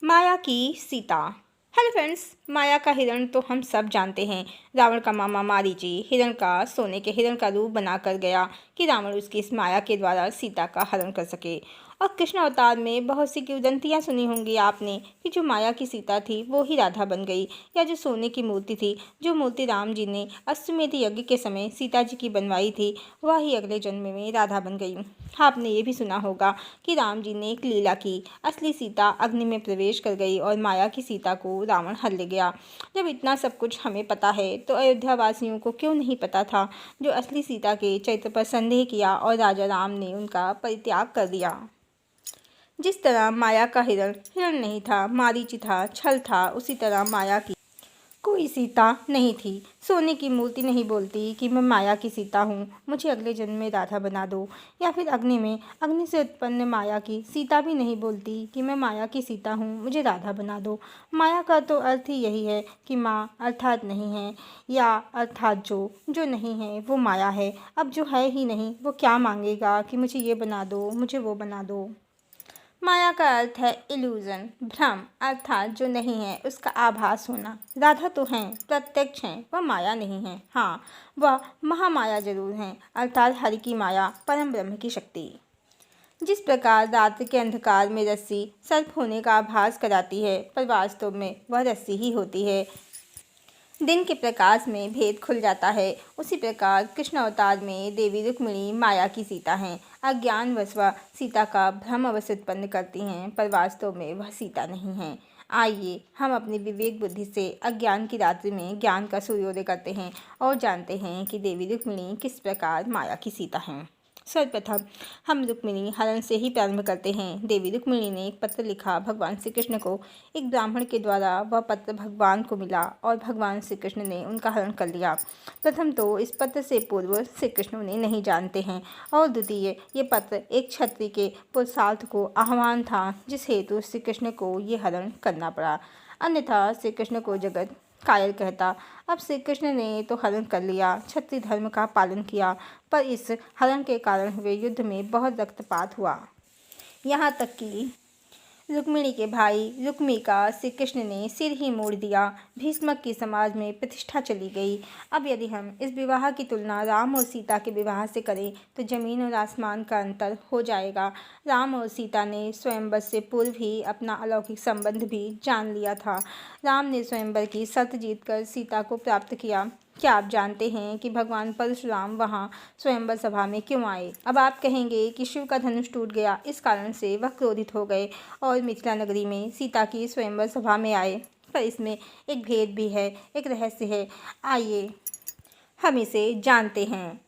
माया की Sita. Hello friends, माया का हिरण तो हम सब जानते हैं। रावण का मामा मारीची हिरण का सोने के हिरण का रूप बनाकर गया कि रावण उसकी इस माया के द्वारा सीता का हरण कर सके। और कृष्ण अवतार में बहुत सी किंवदंतियाँ सुनी होंगी आपने कि जो माया की सीता थी वो ही राधा बन गई, या जो सोने की मूर्ति थी, जो मूर्ति राम जी ने अश्वमेध यज्ञ के समय सीता जी की बनवाई थी, वह ही अगले जन्म में राधा बन गई। आपने ये भी सुना होगा कि राम जी ने एक लीला की, असली सीता अग्नि में प्रवेश कर गई और माया की सीता को रावण हर ले गया। जब इतना सब कुछ हमें पता है तो अयोध्या वासियों को क्यों नहीं पता था जो असली सीता के चरित्र पर संदेह किया और राजा राम ने उनका परित्याग कर दिया। जिस तरह माया का हिरण हिरण नहीं था, मारीच था, छल था, उसी तरह माया की कोई सीता नहीं थी। सोने की मूर्ति नहीं बोलती कि मैं माया की सीता हूँ, मुझे अगले जन्म में राधा बना दो। या फिर अग्नि से उत्पन्न माया की सीता भी नहीं बोलती कि मैं माया की सीता हूँ, मुझे राधा बना दो। माया का तो अर्थ ही यही है कि माँ अर्थात नहीं है, या अर्थात जो नहीं है वो माया है। अब जो है ही नहीं वो क्या मांगेगा कि मुझे ये बना दो, मुझे वो बना दो। माया का अर्थ है इल्यूजन, भ्रम, अर्थात जो नहीं है उसका आभास होना। राधा तो हैं, प्रत्यक्ष हैं, वह माया नहीं है। हाँ, वह महामाया जरूर हैं, अर्थात हरि की माया, परम ब्रह्म की शक्ति। जिस प्रकार रात्रि के अंधकार में रस्सी सर्प होने का आभास कराती है, पर वास्तव में वह रस्सी ही होती है। दिन के प्रकाश में भेद खुल जाता है, उसी प्रकार कृष्ण अवतार में देवी रुक्मिणी माया की सीता हैं। अज्ञानवश वह सीता का भ्रम अवश्य उत्पन्न करती हैं, पर वास्तव में वह सीता नहीं है। आइए हम अपनी विवेक बुद्धि से अज्ञान की रात्रि में ज्ञान का सूर्योदय करते हैं और जानते हैं कि देवी रुक्मिणी किस प्रकार माया की सीता हैं। सर्वप्रथम हम रुक्मिणी हरण से ही प्रारंभ करते हैं। देवी रुक्मिणी ने एक पत्र लिखा भगवान श्री कृष्ण को। एक ब्राह्मण के द्वारा वह पत्र भगवान को मिला और भगवान श्री कृष्ण ने उनका हरण कर लिया। प्रथम तो इस पत्र से पूर्व श्री कृष्ण उन्हें नहीं जानते हैं, और द्वितीय ये पत्र एक क्षत्रिय के पुरुषार्थ को आह्वान था, जिस हेतु श्री कृष्ण को ये हरण करना पड़ा, अन्यथा श्री कृष्ण को जगत कायल कहता। अब श्री कृष्ण ने तो हरण कर लिया, क्षत्रिय धर्म का पालन किया, पर इस हरण के कारण हुए युद्ध में बहुत रक्तपात हुआ। यहाँ तक कि रुक्मिणी के भाई रुक्मी का श्री कृष्ण ने सिर ही मोड़ दिया। भीष्मक की समाज में प्रतिष्ठा चली गई। अब यदि हम इस विवाह की तुलना राम और सीता के विवाह से करें तो जमीन और आसमान का अंतर हो जाएगा। राम और सीता ने स्वयंवर से पूर्व ही अपना अलौकिक संबंध भी जान लिया था। राम ने स्वयंवर की शर्त जीतकर सीता को प्राप्त किया। क्या आप जानते हैं कि भगवान परशुराम वहाँ स्वयंवर सभा में क्यों आए? अब आप कहेंगे कि शिव का धनुष टूट गया, इस कारण से वह क्रोधित हो गए और मिथिला नगरी में सीता की स्वयंवर सभा में आए। पर इसमें एक भेद भी है, एक रहस्य है। आइए हम इसे जानते हैं।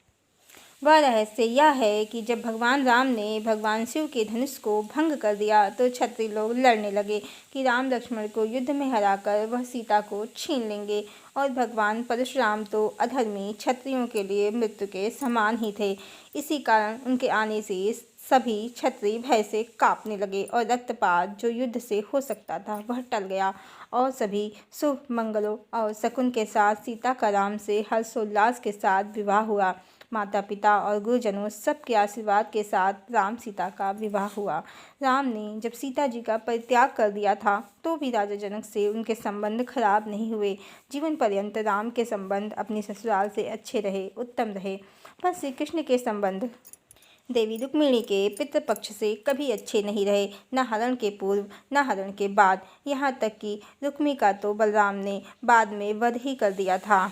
वह रहस्य यह है कि जब भगवान राम ने भगवान शिव के धनुष को भंग कर दिया तो क्षत्रिय लोग लड़ने लगे कि राम लक्ष्मण को युद्ध में हराकर वह सीता को छीन लेंगे, और भगवान परशुराम तो अधर्मी क्षत्रियों के लिए मृत्यु के समान ही थे। इसी कारण उनके आने से सभी क्षत्रिय भय से कांपने लगे और रक्तपात जो युद्ध से हो सकता था वह टल गया, और सभी शुभ मंगलों और शकुन के साथ सीता का राम से हर्षोल्लास के साथ विवाह हुआ। माता पिता और गुरुजनों सबके आशीर्वाद के साथ राम सीता का विवाह हुआ। राम ने जब सीता जी का परित्याग कर दिया था तो भी राजा जनक से उनके संबंध खराब नहीं हुए। जीवन पर्यंत राम के संबंध अपनी ससुराल से अच्छे रहे, उत्तम रहे। पर श्री कृष्ण के संबंध देवी रुक्मिणी के पितृपक्ष से कभी अच्छे नहीं रहे, न हरण के पूर्व न हरण के बाद। यहाँ तक कि रुक्मी का तो बलराम ने बाद में वध ही कर दिया था।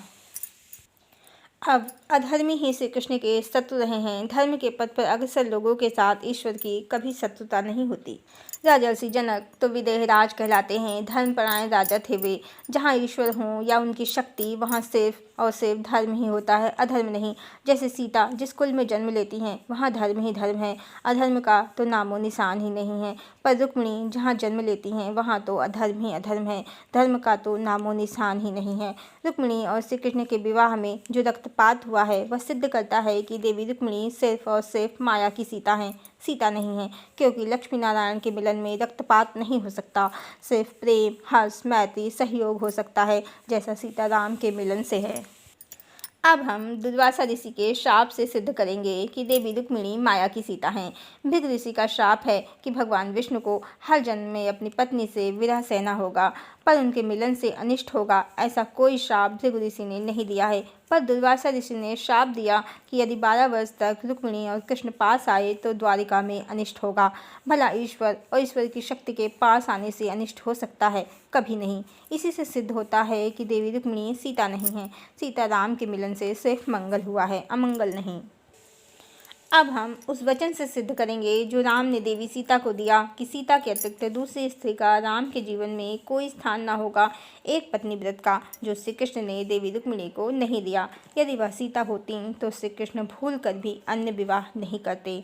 अब अधर्मी ही श्री कृष्ण के शत्रु रहे हैं। धर्म के पथ पर अग्रसर लोगों के साथ ईश्वर की कभी शत्रुता नहीं होती। राजर्षि जनक तो विदेहराज कहलाते हैं। धर्मपरायण राजा थे वे। जहाँ ईश्वर हों या उनकी शक्ति, वहाँ सिर्फ और सिर्फ धर्म ही होता है, अधर्म नहीं। जैसे सीता जिस कुल में जन्म लेती हैं वहाँ धर्म ही धर्म है, अधर्म का तो नामो निशान ही नहीं है। पर रुक्मिणी जहाँ जन्म लेती हैं वहाँ तो अधर्म ही अधर्म है, धर्म का तो नामो निशान ही नहीं है। रुक्मिणी और श्री कृष्ण के विवाह में जो रक्तपात हुआ है वह सिद्ध करता है कि देवी रुक्मिणी सिर्फ और सिर्फ माया की सीता हैं, सीता नहीं है। क्योंकि लक्ष्मी नारायण के मिलन में रक्तपात नहीं हो सकता, सिर्फ प्रेम, हर्ष, मैत्री, सहयोग हो सकता है, जैसा सीता राम के मिलन से है। अब हम दुर्वासा ऋषि के श्राप से सिद्ध करेंगे कि देवी रुक्मिणी माया की सीता हैं। भृगु ऋषि का श्राप है कि भगवान विष्णु को हर जन्म में अपनी पत्नी से विरह सहना होगा, पर उनके मिलन से अनिष्ट होगा। ऐसा कोई श्राप भृगु ऋषि ने नहीं दिया है, पर दुर्वासा ऋषि ने श्राप दिया कि यदि 12 वर्ष तक रुक्मिणी और कृष्ण पास आए तो द्वारिका में अनिष्ट होगा। भला ईश्वर और ईश्वर की शक्ति के पास आने से अनिष्ट हो सकता है? कभी नहीं। इसी से सिद्ध होता है कि देवी रुक्मिणी सीता नहीं है। सीता राम के मिलन से सिर्फ मंगल हुआ है, अमंगल नहीं। अब हम उस वचन से सिद्ध करेंगे जो राम ने देवी सीता को दिया कि सीता के अतिरिक्त दूसरी स्त्री का राम के जीवन में कोई स्थान न होगा, एक पत्नी व्रत का, जो श्री कृष्ण ने देवी रुक्मिणी को नहीं दिया। यदि वह सीता होती तो श्री कृष्ण भूल कर भी अन्य विवाह नहीं करते।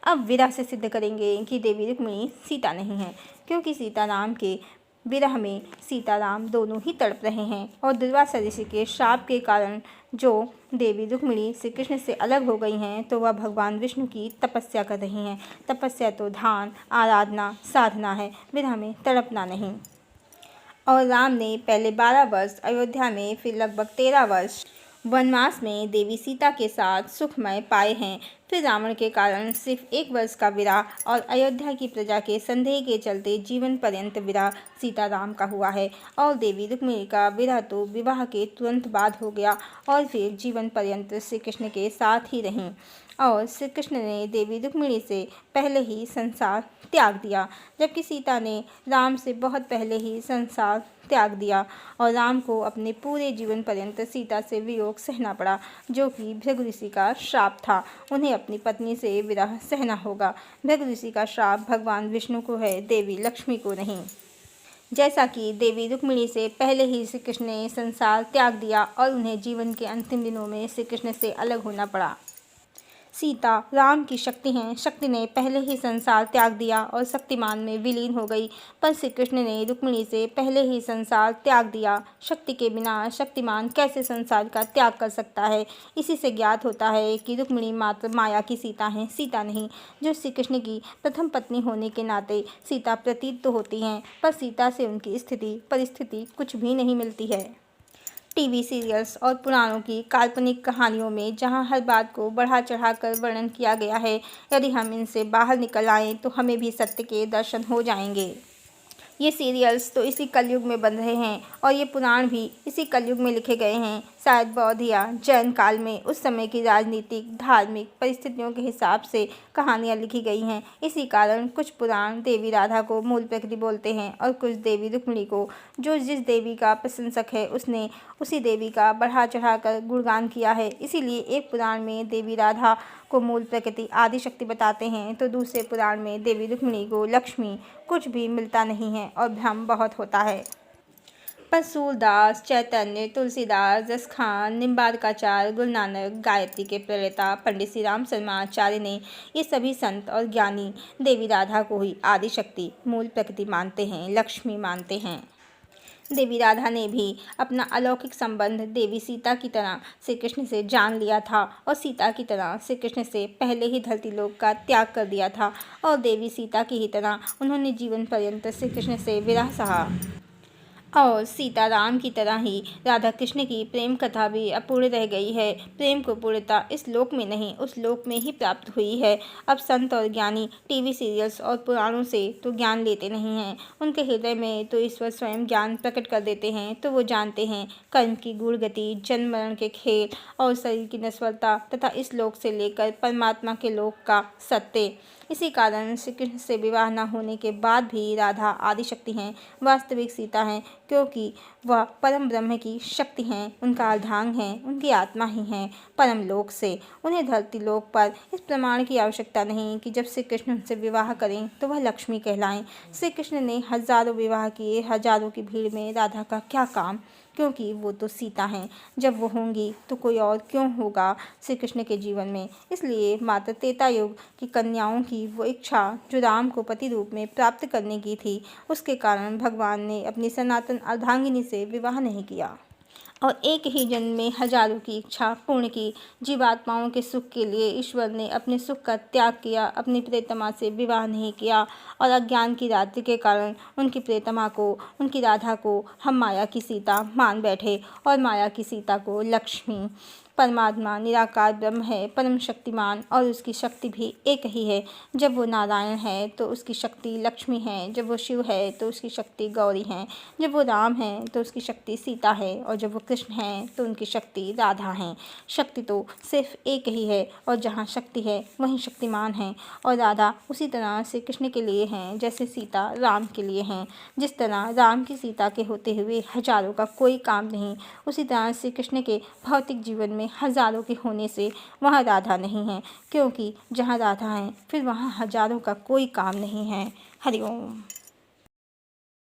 अब विरह से सिद्ध करेंगे कि देवी रुक्मिणी सीता नहीं है, क्योंकि सीता राम के विरह में सीताराम दोनों ही तड़प रहे हैं और दुर्वासा ऋषि के श्राप के कारण जो देवी रुक्मिणी श्री कृष्ण से अलग हो गई हैं तो वह भगवान विष्णु की तपस्या कर रही हैं। तपस्या तो ध्यान, आराधना, साधना है, विरह में तड़पना नहीं। और राम ने पहले 12 वर्ष अयोध्या में, फिर लगभग 13 वर्ष वनवास में देवी सीता के साथ सुखमय पाए हैं। फिर रावण के कारण सिर्फ 1 वर्ष का विरह और अयोध्या की प्रजा के संदेह के चलते जीवन पर्यंत विरह सीताराम का हुआ है। और देवी रुक्मिणी का विरह तो विवाह के तुरंत बाद हो गया और फिर जीवन पर्यंत श्री कृष्ण के साथ ही रहीं। और श्री कृष्ण ने देवी रुक्मिणी से पहले ही संसार त्याग दिया, जबकि सीता ने राम से बहुत पहले ही संसार त्याग दिया और राम को अपने पूरे जीवन पर्यंत सीता से वियोग सहना पड़ा, जो कि भृगु ऋषि का श्राप था। उन्हें अपनी पत्नी से विरह सहना होगा। भृगु ऋषि का श्राप भगवान विष्णु को है, देवी लक्ष्मी को नहीं। जैसा कि देवी रुक्मिणी से पहले ही श्री कृष्ण ने संसार त्याग दिया और उन्हें जीवन के अंतिम दिनों में श्री कृष्ण से अलग होना पड़ा। सीता राम की शक्ति हैं। शक्ति ने पहले ही संसार त्याग दिया और शक्तिमान में विलीन हो गई, पर श्री कृष्ण ने रुक्मिणी से पहले ही संसार त्याग दिया। शक्ति के बिना शक्तिमान कैसे संसार का त्याग कर सकता है? इसी से ज्ञात होता है कि रुक्मिणी मात्र माया की सीता हैं, सीता नहीं। जो श्री कृष्ण की प्रथम पत्नी होने के नाते सीता प्रतीत तो होती हैं, पर सीता से उनकी स्थिति परिस्थिति कुछ भी नहीं मिलती है। टीवी सीरियल्स और पुराणों की काल्पनिक कहानियों में जहां हर बात को बढ़ा चढ़ाकर वर्णन किया गया है, यदि हम इनसे बाहर निकल आएँ तो हमें भी सत्य के दर्शन हो जाएंगे। ये सीरियल्स तो इसी कलयुग में बन रहे हैं और ये पुराण भी इसी कलयुग में लिखे गए हैं। शायद बौद्ध या जैन काल में उस समय की राजनीतिक धार्मिक परिस्थितियों के हिसाब से कहानियाँ लिखी गई हैं। इसी कारण कुछ पुराण देवी राधा को मूल प्रकृति बोलते हैं और कुछ देवी रुक्मिणी को। जो जिस देवी का प्रशंसक है उसने उसी देवी का बढ़ा चढ़ाकर गुणगान किया है। इसीलिए एक पुराण में देवी राधा को मूल प्रकृति आदि शक्ति बताते हैं तो दूसरे पुराण में देवी रुक्मिणी को लक्ष्मी। कुछ भी मिलता नहीं है और भ्रम बहुत होता है। पर सूरदास, चैतन्य, तुलसीदास, जस खान, निम्बारकाचार्य, गुरु नानक, गायत्री के प्रणेता पंडित श्री राम शर्मा आचार्य ने ये सभी संत और ज्ञानी देवी राधा को ही आदि शक्ति मूल प्रकृति मानते हैं, लक्ष्मी मानते हैं। देवी राधा ने भी अपना अलौकिक संबंध देवी सीता की तरह श्री कृष्ण से जान लिया था और सीता की तरह श्री कृष्ण से पहले ही धरती लोक का त्याग कर दिया था और देवी सीता की ही तरह उन्होंने जीवन पर्यंत श्री कृष्ण से विरह सहा। और सीता राम की तरह ही राधा कृष्ण की प्रेम कथा भी अपूर्ण रह गई है। प्रेम को पूर्णता इस लोक में नहीं उस लोक में ही प्राप्त हुई है। अब संत और ज्ञानी टीवी सीरियल्स और पुराणों से तो ज्ञान लेते नहीं हैं, उनके हृदय में तो ईश्वर स्वयं ज्ञान प्रकट कर देते हैं, तो वो जानते हैं कर्म की गूढ़ गति, जन्म मरण के खेल और शरीर की नश्वरता तथा इस लोक से लेकर परमात्मा के लोक का सत्य। इसी कारण श्री कृष्ण से विवाह न होने के बाद भी राधा आदिशक्ति हैं, वास्तविक सीता हैं, क्योंकि वह परम ब्रह्म की शक्ति हैं, उनका अर्धांग हैं, उनकी आत्मा ही हैं परम लोक से। उन्हें धरती लोक पर इस प्रमाण की आवश्यकता नहीं कि जब श्री कृष्ण उनसे विवाह करें तो वह लक्ष्मी कहलाएं। श्री कृष्ण ने हजारों विवाह किए, हजारों की भीड़ में राधा का क्या काम, क्योंकि वो तो सीता हैं। जब वो होंगी तो कोई और क्यों होगा श्री कृष्ण के जीवन में। इसलिए माता त्रेता युग की कन्याओं की वो इच्छा जो राम को पति रूप में प्राप्त करने की थी, उसके कारण भगवान ने अपनी सनातन अर्धांगिनी से विवाह नहीं किया और एक ही जन्म में हजारों की इच्छा पूर्ण की। जीवात्माओं के सुख के लिए ईश्वर ने अपने सुख का त्याग किया, अपनी प्रियतमा से विवाह नहीं किया और अज्ञान की रात्रि के कारण उनकी प्रियतमा को, उनकी राधा को हम माया की सीता मान बैठे और माया की सीता को लक्ष्मी। परमात्मा निराकार ब्रह्म है, परम शक्तिमान, और उसकी शक्ति भी एक ही है। जब वो नारायण है तो उसकी शक्ति लक्ष्मी है, जब वो शिव है तो उसकी शक्ति गौरी है, जब वो राम है तो उसकी शक्ति सीता है, और जब वो कृष्ण है तो उनकी शक्ति राधा है। शक्ति तो सिर्फ एक ही है, और जहाँ शक्ति है वहीं शक्तिमान है। और राधा उसी तरह से कृष्ण के लिए हैं जैसे सीता राम के लिए हैं। जिस तरह राम की सीता के होते हुए हजारों का कोई काम नहीं, उसी तरह से कृष्ण के भौतिक जीवन में हजारों के होने से वहाँ राधा नहीं है, क्योंकि जहाँ राधा है फिर वहाँ हजारों का कोई काम नहीं है। हरिओम।